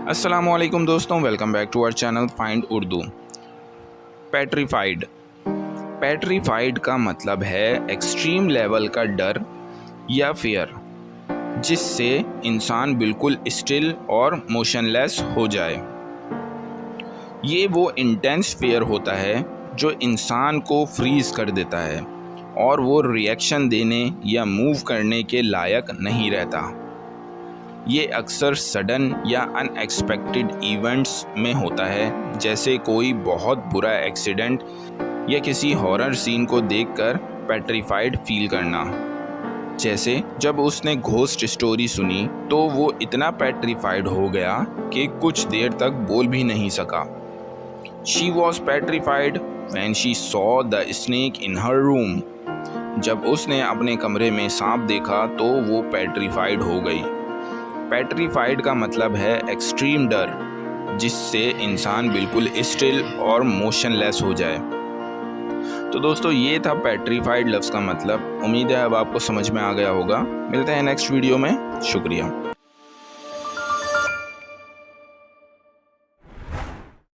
अस्सलामुअलैकुम दोस्तों, welcome back to our channel find Urdu. Petrified. Petrified का मतलब है एक्सट्रीम लेवल का डर या फियर, जिससे इंसान बिल्कुल स्टिल और मोशनलेस हो जाए। ये वो इंटेंस फियर होता है जो इंसान को फ्रीज कर देता है और वो रिएक्शन देने या मूव करने के लायक नहीं रहता। ये अक्सर सडन या अनएक्सपेक्टेड इवेंट्स में होता है, जैसे कोई बहुत बुरा एक्सीडेंट या किसी हॉरर सीन को देखकर पेट्रीफाइड फील करना। जैसे जब उसने घोस्ट स्टोरी सुनी तो वो इतना पेट्रीफाइड हो गया कि कुछ देर तक बोल भी नहीं सका। She was petrified when she saw the snake in her room. जब उसने अपने कमरे में सांप देखा तो वो पेट्रीफाइड हो गई। पेट्रीफाइड का मतलब है एक्सट्रीम डर, जिससे इंसान बिल्कुल स्टिल और मोशनलेस हो जाए। तो दोस्तों, ये था पेट्रीफाइड लफ्ज़ का मतलब। उम्मीद है अब आपको समझ में आ गया होगा। मिलते हैं नेक्स्ट वीडियो में। शुक्रिया।